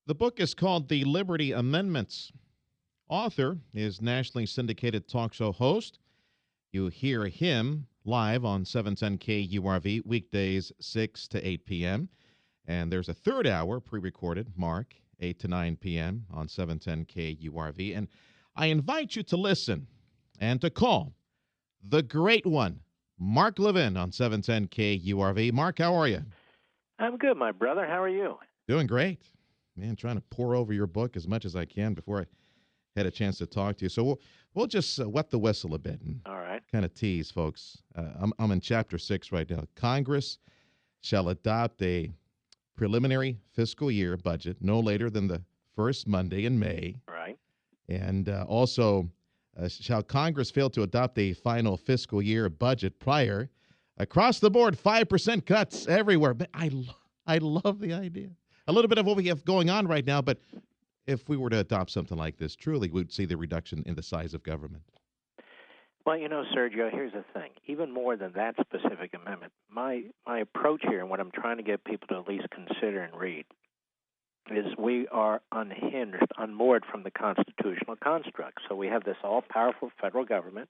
The book is called The Liberty Amendments. Author is nationally syndicated talk show host. You hear him live on 710 KURV weekdays 6 to 8 p.m. And there's a third hour pre-recorded, Mark, 8 to 9 p.m. on 710 KURV. And I invite you to listen and to call the great one, Mark Levin, on 710 KURV. Mark, how are you? I'm good, my brother. How are you? Doing great. Man, trying to pour over your book as much as I can before I had a chance to talk to you. So we'll just wet the whistle a bit and All right. kind of tease, folks. I'm in Chapter 6 right now. Congress shall adopt a preliminary fiscal year budget no later than the first Monday in May. Right. And also, shall Congress fail to adopt a final fiscal year budget prior, across the board, 5% cuts everywhere. But I love the idea. A little bit of what we have going on right now, but if we were to adopt something like this, truly we'd see the reduction in the size of government. Well, Sergio, here's the thing. Even more than that specific amendment, my approach here and what I'm trying to get people to at least consider and read is we are unhinged, unmoored from the constitutional construct. So we have this all-powerful federal government,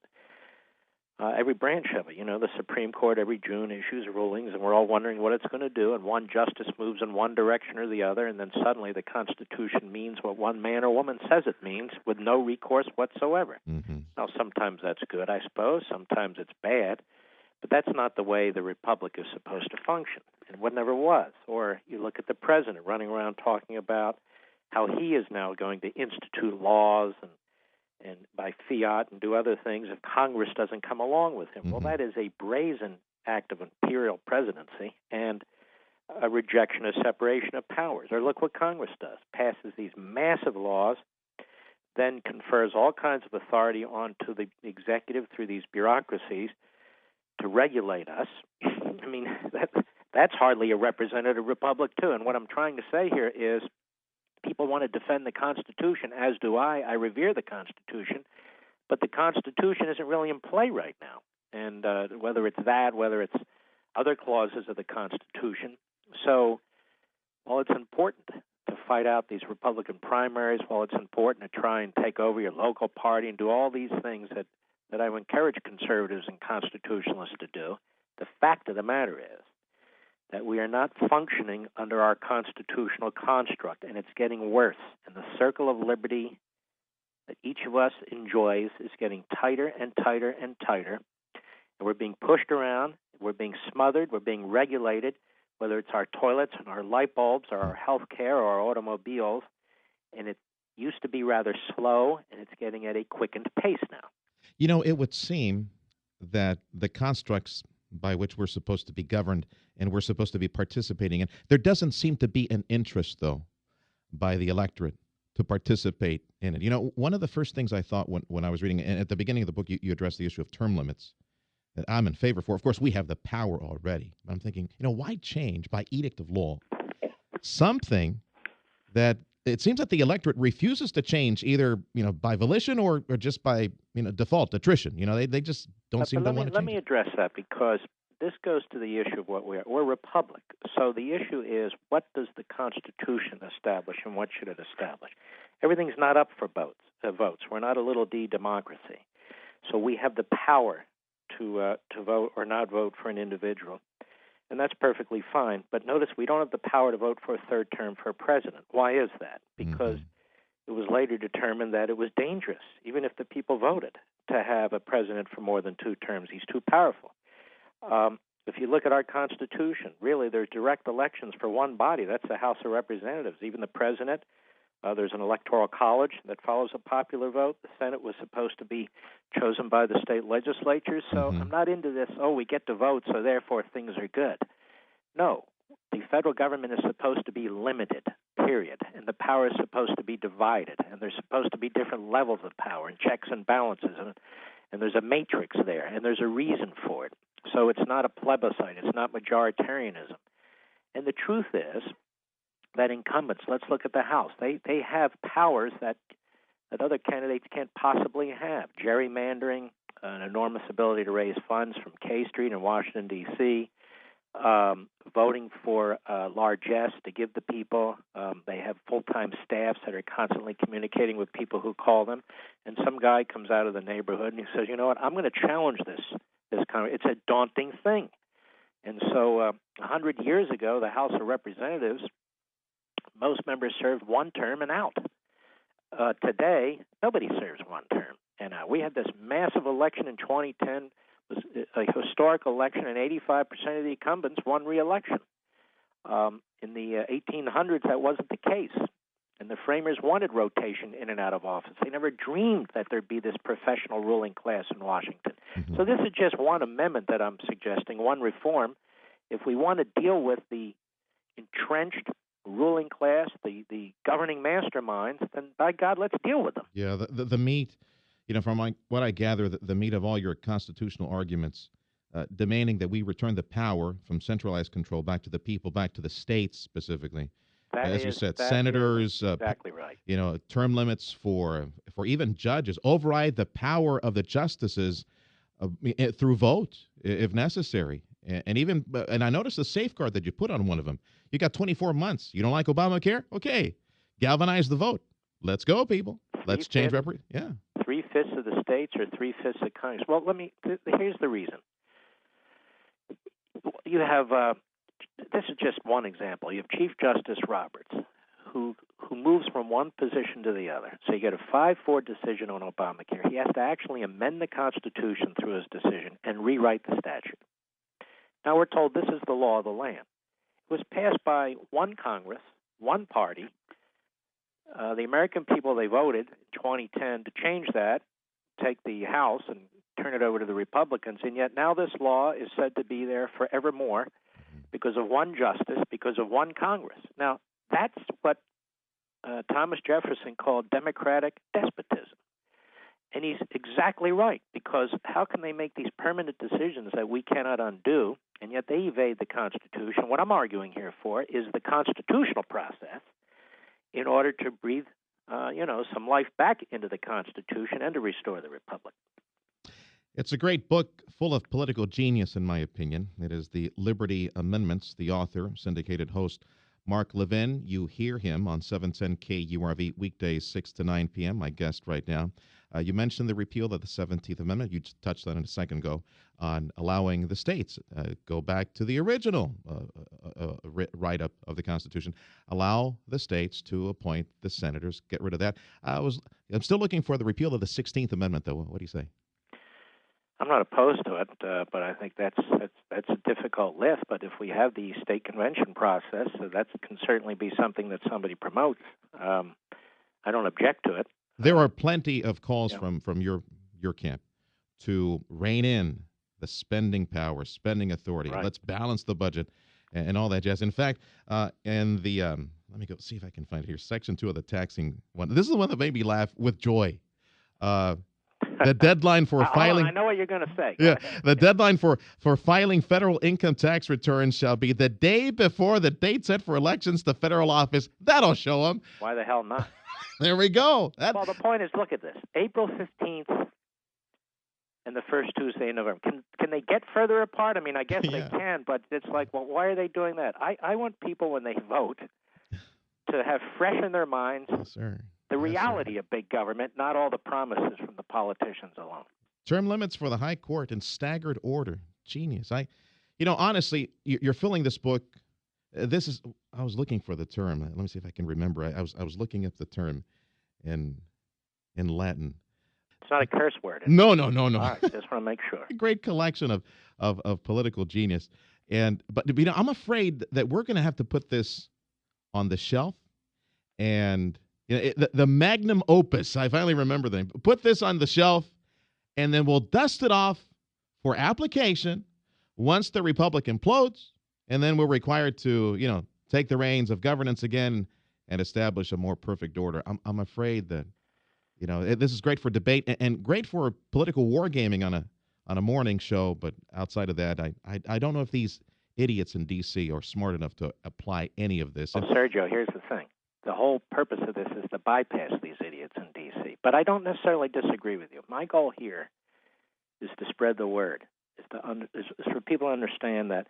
every branch of it. The Supreme Court every June issues rulings, and we're all wondering what it's going to do, and one justice moves in one direction or the other, and then suddenly the Constitution means what one man or woman says it means with no recourse whatsoever. Mm-hmm. Now, sometimes that's good, I suppose. Sometimes it's bad. But that's not the way the republic is supposed to function, and what never was. Or you look at the president running around talking about how he is now going to institute laws and by fiat and do other things if Congress doesn't come along with him. Mm-hmm. Well, that is a brazen act of imperial presidency and a rejection of separation of powers. Or look what Congress does. Passes these massive laws, then confers all kinds of authority onto the executive through these bureaucracies to regulate us. I mean, that's hardly a representative republic, too. And what I'm trying to say here is people want to defend the Constitution, as do I. I revere the Constitution, but the Constitution isn't really in play right now. And whether it's that, whether it's other clauses of the Constitution. So while it's important to fight out these Republican primaries, while it's important to try and take over your local party and do all these things that I would encourage conservatives and constitutionalists to do, the fact of the matter is that we are not functioning under our constitutional construct, and it's getting worse. And the circle of liberty that each of us enjoys is getting tighter and tighter and tighter. And we're being pushed around, we're being smothered, we're being regulated, whether it's our toilets and our light bulbs or our health care or our automobiles. And it used to be rather slow, and it's getting at a quickened pace now. It would seem that the constructs by which we're supposed to be governed and we're supposed to be participating in, there doesn't seem to be an interest, though, by the electorate to participate in it. One of the first things I thought when I was reading, and at the beginning of the book, you addressed the issue of term limits that I'm in favor for. Of course, we have the power already. I'm thinking, why change by edict of law something that it seems that the electorate refuses to change either, by volition or just by, default, attrition. They just don't seem to want to change. Let me address that, because this goes to the issue of what we are. We're a republic. So the issue is, what does the Constitution establish and what should it establish? Everything's not up for votes. We're not a little d democracy. So we have the power to vote or not vote for an individual. And that's perfectly fine. But notice we don't have the power to vote for a third term for a president. Why is that? Because it was later determined that it was dangerous, even if the people voted, to have a president for more than 2 terms. He's too powerful. If you look at our Constitution, really there's direct elections for one body. That's the House of Representatives. Even the president, there's an electoral college that follows a popular vote. The Senate was supposed to be chosen by the state legislatures. So I'm not into this, we get to vote, so therefore things are good. No, the federal government is supposed to be limited, period. And the power is supposed to be divided. And there's supposed to be different levels of power and checks and balances. And there's a matrix there, and there's a reason for it. So it's not a plebiscite. It's not majoritarianism. And the truth is that incumbents, let's look at the House, they have powers that other candidates can't possibly have. Gerrymandering, an enormous ability to raise funds from K Street in Washington, D.C., voting for largesse to give the people. They have full-time staffs that are constantly communicating with people who call them. And some guy comes out of the neighborhood and he says, you know what, I'm going to challenge this. It's a daunting thing. And so 100 years ago, the House of Representatives, most members served one term and out. Today, nobody serves one term and out. We had this massive election in 2010. It was a historic election, and 85% of the incumbents won re-election. In the 1800s, that wasn't the case. And the framers wanted rotation in and out of office. They never dreamed that there'd be this professional ruling class in Washington. Mm-hmm. So this is just one amendment that I'm suggesting, one reform. If we want to deal with the entrenched ruling class, the governing masterminds, then by God, let's deal with them. Yeah, the meat, from what I gather, the meat of all your constitutional arguments, demanding that we return the power from centralized control back to the people, back to the states specifically. As you said, senators, exactly right. Term limits for even judges, override the power of the justices through vote if necessary. And I noticed the safeguard that you put on one of them. You got 24 months. You don't like Obamacare? Okay, galvanize the vote. Let's go, people. Let's change yeah. 3/5 of the states or 3/5 of Congress. Well, here's the reason. You have. This is just one example. You have Chief Justice Roberts, who moves from one position to the other. So you get a 5-4 decision on Obamacare. He has to actually amend the Constitution through his decision and rewrite the statute. Now we're told this is the law of the land. It was passed by one Congress, one party. The American people, they voted in 2010 to change that, take the House and turn it over to the Republicans, and yet now this law is said to be there forevermore because of one justice, because of one Congress. Now, that's what Thomas Jefferson called democratic despotism. And he's exactly right, because how can they make these permanent decisions that we cannot undo, and yet they evade the Constitution? What I'm arguing here for is the constitutional process in order to breathe, some life back into the Constitution and to restore the Republic. It's a great book full of political genius, in my opinion. It is The Liberty Amendments. The author, syndicated host Mark Levin. You hear him on 710 KURV weekdays 6 to 9 p.m., my guest right now. You mentioned the repeal of the 17th Amendment. You just touched on it a second ago on allowing the states go back to the original write-up of the Constitution. Allow the states to appoint the senators. Get rid of that. I'm still looking for the repeal of the 16th Amendment, though. What do you say? I'm not opposed to it, but I think that's a difficult lift. But if we have the state convention process, that can certainly be something that somebody promotes. I don't object to it. There are plenty of calls from your camp to rein in the spending power, spending authority. Right. Let's balance the budget and all that jazz. In fact, in the let me go see if I can find it here. Section 2 of the taxing one. This is the one that made me laugh with joy. The deadline for filing. I know what you're going to say. Yeah, the deadline for filing federal income tax returns shall be the day before the date set for elections to federal office. That'll show them. Why the hell not? There we go. Well, the point is, look at this. April 15th and the first Tuesday in November. Can they get further apart? I mean, I guess they can, but it's like, well, why are they doing that? I want people, when they vote, to have fresh in their minds the reality of big government, not all the promises from the politicians alone. Term limits for the high court in staggered order. Genius. Honestly, you're filling this book. I was looking for the term. Let me see if I can remember. I was looking up the term in Latin. It's not a curse word. No. All right, just want to make sure. A great collection of political genius. But I'm afraid that we're going to have to put this on the shelf. And the magnum opus, I finally remember the name. Put this on the shelf, and then we'll dust it off for application once the Republic implodes, and then we're required to, take the reins of governance again and establish a more perfect order. I'm afraid that, this is great for debate and great for political wargaming on a morning show, but outside of that, I don't know if these idiots in D.C. are smart enough to apply any of this. Well, Sergio, here's the thing. The whole purpose of this is to bypass these idiots in D.C. But I don't necessarily disagree with you. My goal here is to spread the word, is for people to understand that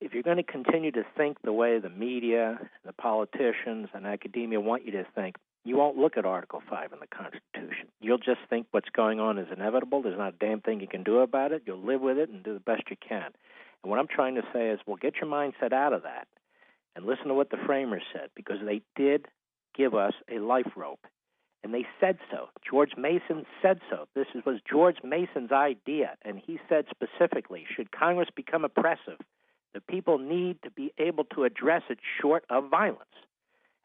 if you're going to continue to think the way the media, the politicians, and academia want you to think, you won't look at Article 5 in the Constitution. You'll just think what's going on is inevitable. There's not a damn thing you can do about it. You'll live with it and do the best you can. And what I'm trying to say is, well, get your mindset out of that and listen to what the framers said, because they did give us a life rope. And they said so. George Mason said so. This was George Mason's idea, and he said specifically, should Congress become oppressive, the people need to be able to address it short of violence.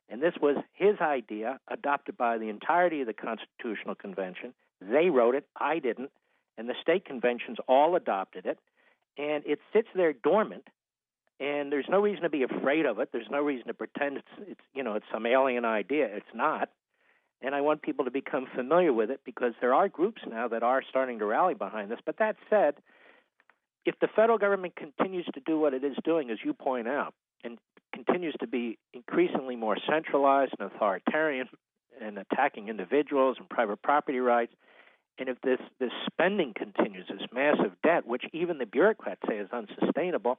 And this was his idea, adopted by the entirety of the Constitutional Convention. They wrote it, I didn't, and the state conventions all adopted it. And it sits there dormant, and there's no reason to be afraid of it. There's no reason to pretend it's some alien idea. It's not. And I want people to become familiar with it, because there are groups now that are starting to rally behind this. But that said, if the federal government continues to do what it is doing, as you point out, and continues to be increasingly more centralized and authoritarian and attacking individuals and private property rights, and if this spending continues, this massive debt, which even the bureaucrats say is unsustainable,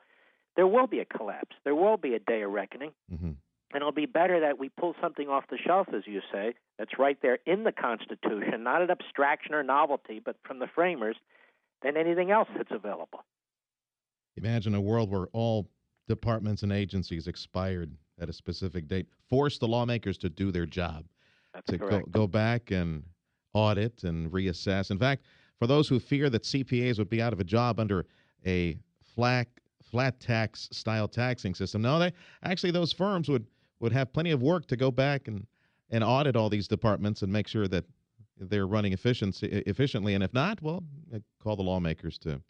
there will be a collapse. There will be a day of reckoning. Mm-hmm. And it'll be better that we pull something off the shelf, as you say, that's right there in the Constitution, not an abstraction or novelty, but from the framers, than anything else that's available. Imagine a world where all departments and agencies expired at a specific date. Force the lawmakers to do their job. That's to correct. go back and audit and reassess. In fact, for those who fear that CPAs would be out of a job under a flat tax style taxing system, no, those firms would have plenty of work to go back and audit all these departments and make sure that they're running efficiently. And if not, well, call the lawmakers to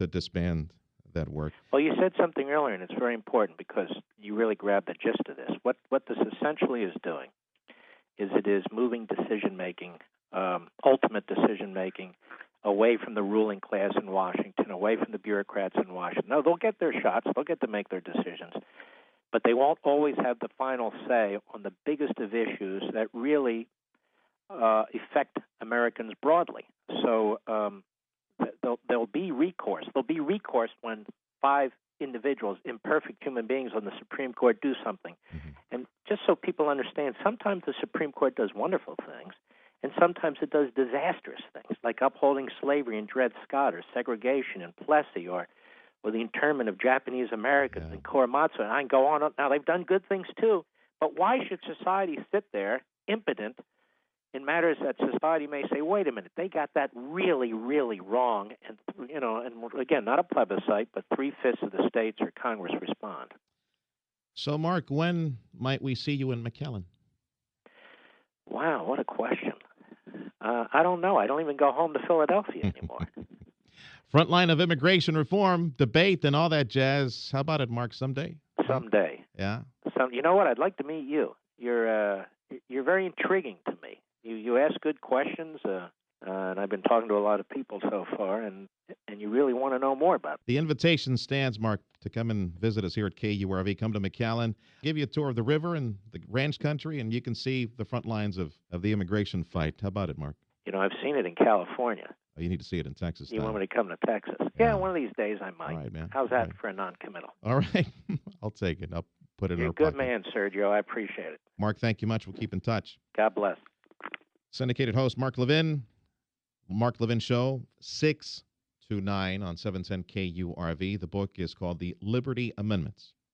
disband that work. Well, you said something earlier, and it's very important, because you really grabbed the gist of this. What this essentially is doing is it is moving decision-making, ultimate decision-making, away from the ruling class in Washington, away from the bureaucrats in Washington. No, they'll get their shots. They'll get to make their decisions. But they won't always have the final say on the biggest of issues that really affect Americans broadly. So there'll be recourse. There'll be recourse when 5 individuals, imperfect human beings on the Supreme Court, do something. Mm-hmm. And just so people understand, sometimes the Supreme Court does wonderful things, and sometimes it does disastrous things, like upholding slavery in Dred Scott, or segregation in Plessy, or the internment of Japanese Americans in Korematsu, and I can go on. Now, they've done good things too, but why should society sit there impotent in matters that society may say, wait a minute, they got that really, really wrong, and again, not a plebiscite, but 3/5 of the states or Congress respond. So, Mark, when might we see you in McAllen? Wow, what a question. I don't know. I don't even go home to Philadelphia anymore. Front line of immigration reform, debate, and all that jazz. How about it, Mark, someday? Someday. Yeah? You know what? I'd like to meet you. You're very intriguing to me. You ask good questions, and I've been talking to a lot of people so far, and you really want to know more about it. The invitation stands, Mark, to come and visit us here at KURV. Come to McAllen, give you a tour of the river and the ranch country, and you can see the front lines of the immigration fight. How about it, Mark? I've seen it in California. Oh, you need to see it in Texas. You want me to come to Texas? Yeah. Yeah, one of these days I might. All right, man. How's that for a non-committal? All right. I'll take it. I'll put it in You're our a good pocket. man, Sergio. I appreciate it. Mark, thank you much. We'll keep in touch. God bless. Syndicated host Mark Levin. Mark Levin Show, 6 to 9 on 710 KURV. The book is called The Liberty Amendments.